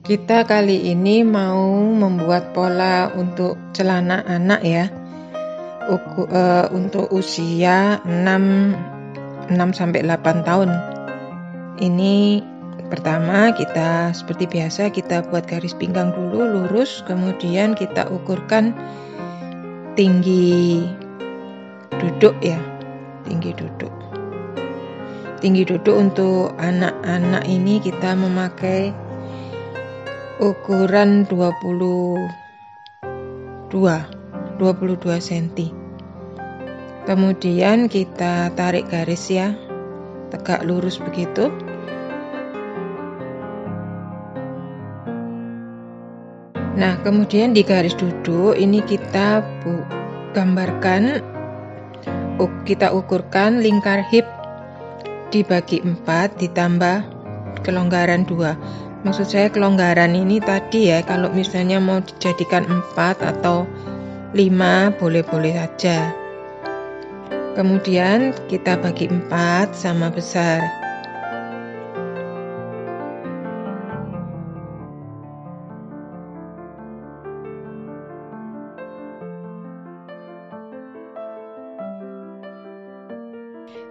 Kita kali ini mau membuat pola untuk celana anak ya, untuk usia 6-8 tahun. Ini pertama kita seperti biasa kita buat garis pinggang dulu lurus, kemudian kita ukurkan tinggi duduk ya, tinggi duduk. Tinggi duduk untuk anak-anak ini kita memakai ukuran 22 cm. Kemudian kita tarik garis ya, tegak lurus begitu. Nah, kemudian di garis duduk ini kita gambarkan, kita ukurkan lingkar hip dibagi 4 ditambah kelonggaran 2. Maksud saya kelonggaran ini tadi ya, kalau misalnya mau dijadikan 4 atau 5 boleh-boleh saja. Kemudian kita bagi 4 sama besar.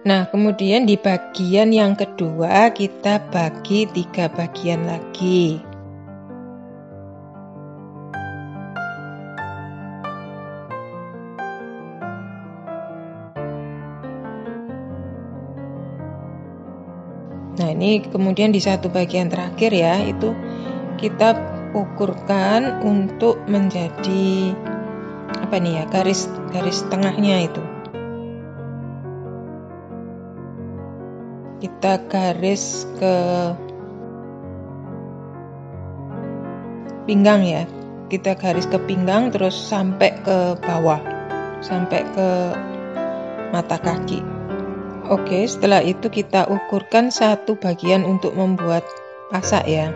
Nah, kemudian di bagian yang kedua kita bagi 3 bagian lagi. Nah, ini kemudian di satu bagian terakhir ya, itu kita ukurkan untuk menjadi apa nih ya, garis tengahnya itu. Kita garis ke pinggang ya, kita garis ke pinggang terus sampai ke bawah, sampai ke mata kaki. Oke, setelah itu kita ukurkan satu bagian untuk membuat pasak ya.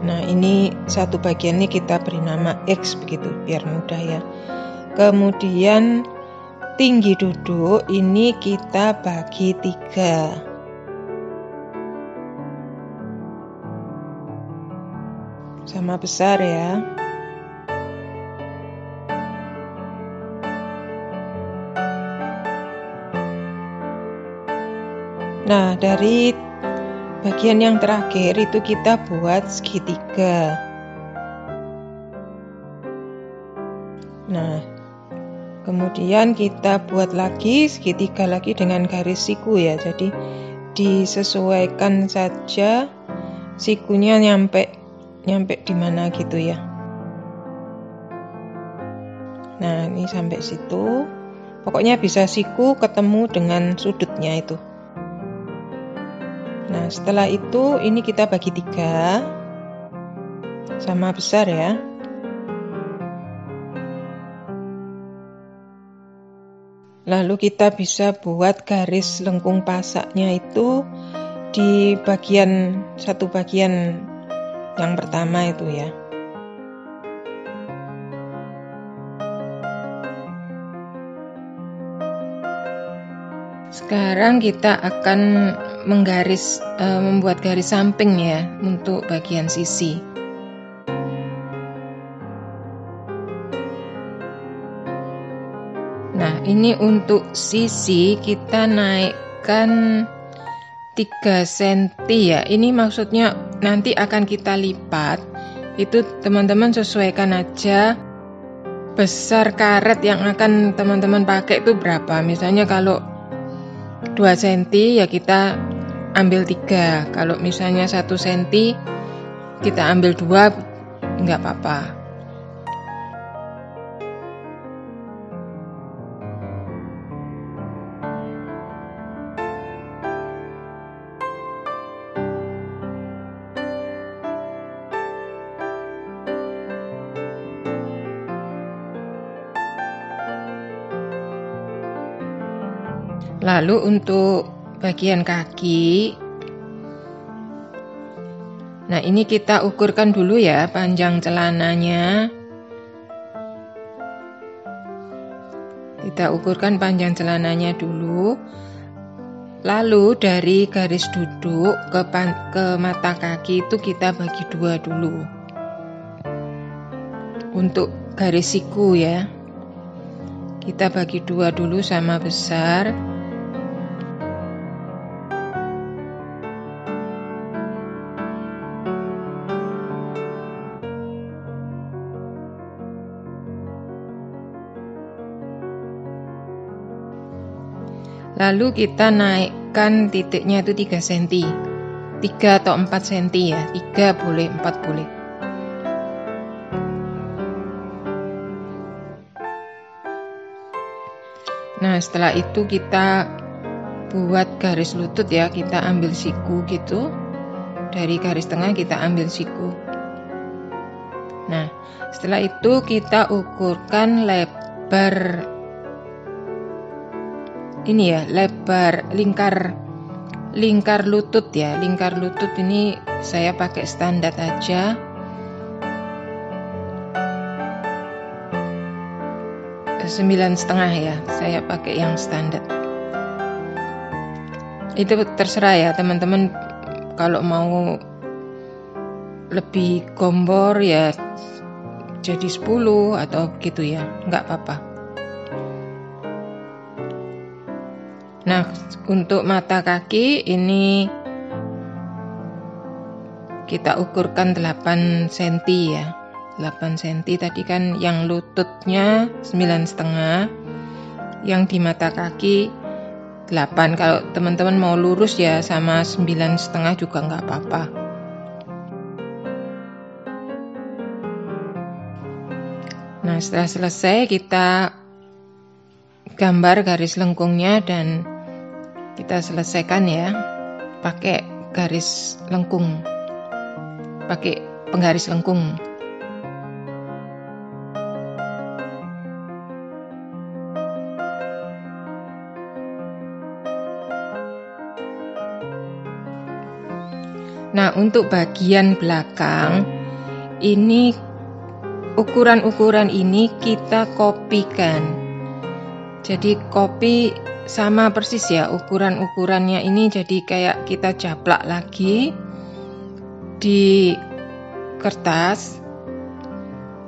Nah, ini satu bagian ini kita beri nama X begitu biar mudah ya. Kemudian tinggi duduk ini kita bagi 3. Sama besar ya. Nah, dari bagian yang terakhir itu kita buat segitiga. Nah, kemudian kita buat lagi segitiga lagi dengan garis siku ya. Jadi disesuaikan saja sikunya nyampe di mana gitu ya. Nah, ini sampai situ. Pokoknya bisa siku ketemu dengan sudutnya itu. Nah, setelah itu ini kita bagi 3 sama besar ya. Lalu kita bisa buat garis lengkung pasaknya itu di satu bagian yang pertama itu ya. Sekarang kita akan membuat garis samping ya untuk bagian sisi. Nah, ini untuk sisi kita naikkan 3 cm ya. Ini maksudnya nanti akan kita lipat. Itu teman-teman sesuaikan aja besar karet yang akan teman-teman pakai itu berapa. Misalnya kalau 2 cm ya kita ambil 3. Kalau misalnya 1 cm kita ambil 2, enggak apa-apa. Lalu untuk bagian kaki, nah ini kita ukurkan dulu ya panjang celananya. Kita ukurkan panjang celananya dulu. Lalu dari garis duduk ke mata kaki itu kita bagi dua dulu. Untuk garis siku ya, kita bagi dua dulu sama besar. Lalu kita naikkan titiknya itu 3 cm, 3 atau 4 cm ya, 3 boleh, 4 boleh. Nah setelah itu kita buat garis lutut ya, kita ambil siku gitu, dari garis tengah kita ambil siku. Nah setelah itu kita ukurkan lebar ini ya, lebar lingkar lutut ya. Lingkar lutut ini saya pakai standar aja, 9,5 ya, saya pakai yang standar. Itu terserah ya teman-teman, kalau mau lebih gombor ya jadi 10 atau gitu ya, nggak apa-apa. Nah untuk mata kaki ini kita ukurkan 8 cm ya, 8 cm tadi kan yang lututnya 9,5, yang di mata kaki 8. Kalau teman-teman mau lurus ya sama 9,5 juga nggak apa-apa. Nah setelah selesai kita gambar garis lengkungnya dan kita selesaikan ya pakai garis lengkung, pakai penggaris lengkung. Nah untuk bagian belakang ini, ukuran-ukuran ini kita kopikan. Jadi copy sama persis ya ukuran-ukurannya ini, jadi kayak kita japlak lagi di kertas,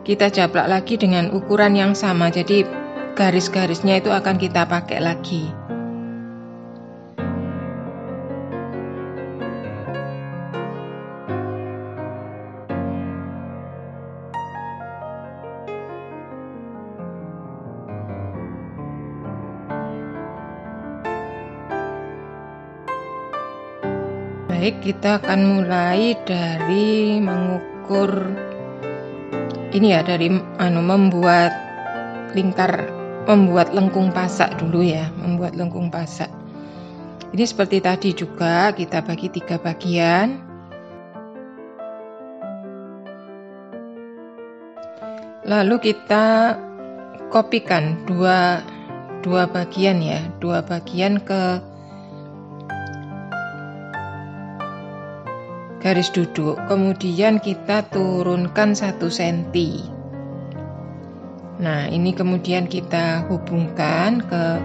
kita japlak lagi dengan ukuran yang sama, jadi garis-garisnya itu akan kita pakai lagi. Baik, kita akan mulai dari mengukur ini ya, dari membuat lengkung pasak dulu ya, membuat lengkung pasak. Ini seperti tadi juga kita bagi 3 bagian. Lalu kita kopikan dua bagian ya, 2 bagian ke garis duduk, kemudian kita turunkan 1 cm. Nah ini kemudian kita hubungkan ke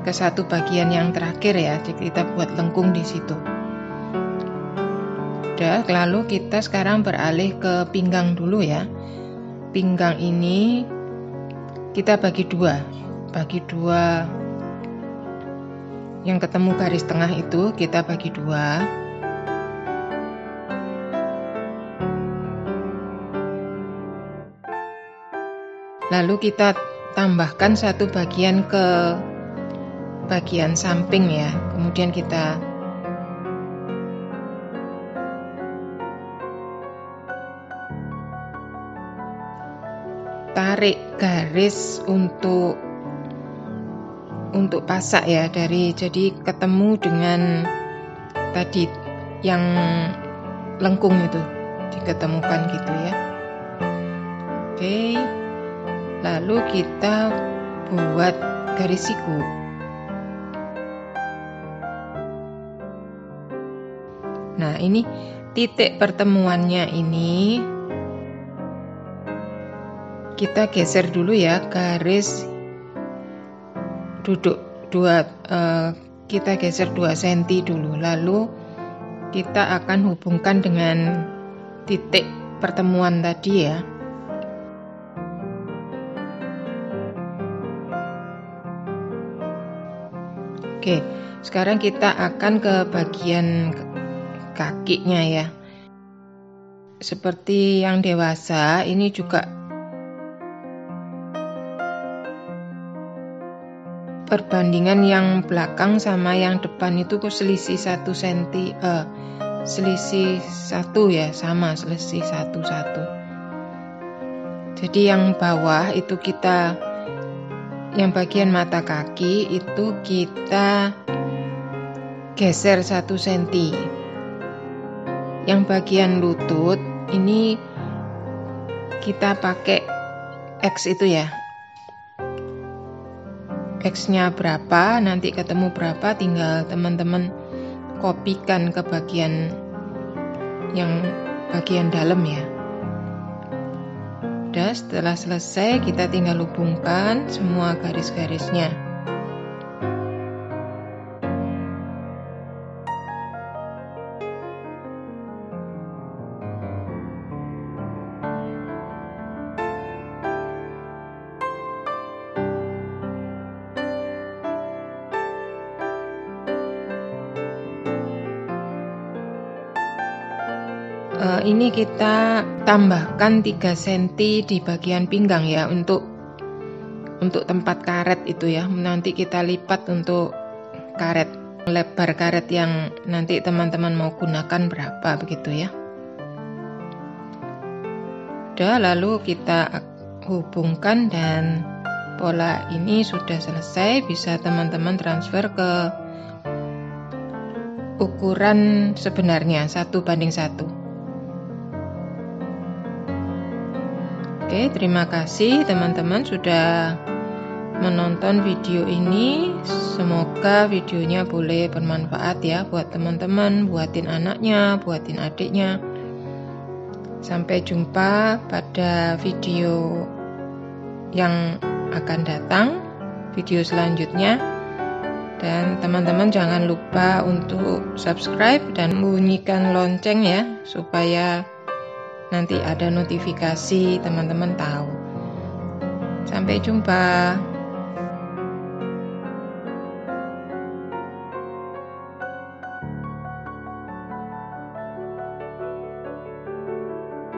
satu bagian yang terakhir ya, jadi kita buat lengkung di situ. Udah, lalu kita sekarang beralih ke pinggang dulu ya. Pinggang ini kita bagi dua, yang ketemu garis tengah itu kita bagi 2. Lalu kita tambahkan 1 bagian ke bagian samping ya, kemudian kita tarik garis untuk pasak ya, jadi ketemu dengan tadi yang lengkung itu diketemukan gitu ya. Oke. Lalu kita buat garis siku. Nah ini titik pertemuannya ini kita geser dulu ya, garis duduk kita geser 2 cm dulu, lalu kita akan hubungkan dengan titik pertemuan tadi ya. Oke, sekarang kita akan ke bagian kakinya ya. Seperti yang dewasa, ini juga perbandingan yang belakang sama yang depan itu selisih 1 cm, selisih 1 ya, sama selisih 1. Jadi yang bawah itu yang bagian mata kaki itu kita geser 1 cm. Yang bagian lutut ini kita pakai X itu ya. X-nya berapa, nanti ketemu berapa, tinggal teman-teman kopikan ke bagian dalam ya. Udah, setelah selesai kita tinggal hubungkan semua garis-garisnya. Ini kita tambahkan 3 cm di bagian pinggang ya, untuk tempat karet itu ya. Nanti kita lipat untuk karet, lebar karet yang nanti teman-teman mau gunakan berapa begitu ya. Udah, lalu kita hubungkan dan pola ini sudah selesai. Bisa teman-teman transfer ke ukuran sebenarnya 1:1. Oke, terima kasih teman-teman sudah menonton video ini. Semoga videonya boleh bermanfaat ya buat teman-teman, buatin anaknya, buatin adiknya. Sampai jumpa pada video yang akan datang, video selanjutnya. Dan teman-teman jangan lupa untuk subscribe dan bunyikan lonceng ya, supaya nanti ada notifikasi teman-teman tahu. Sampai jumpa.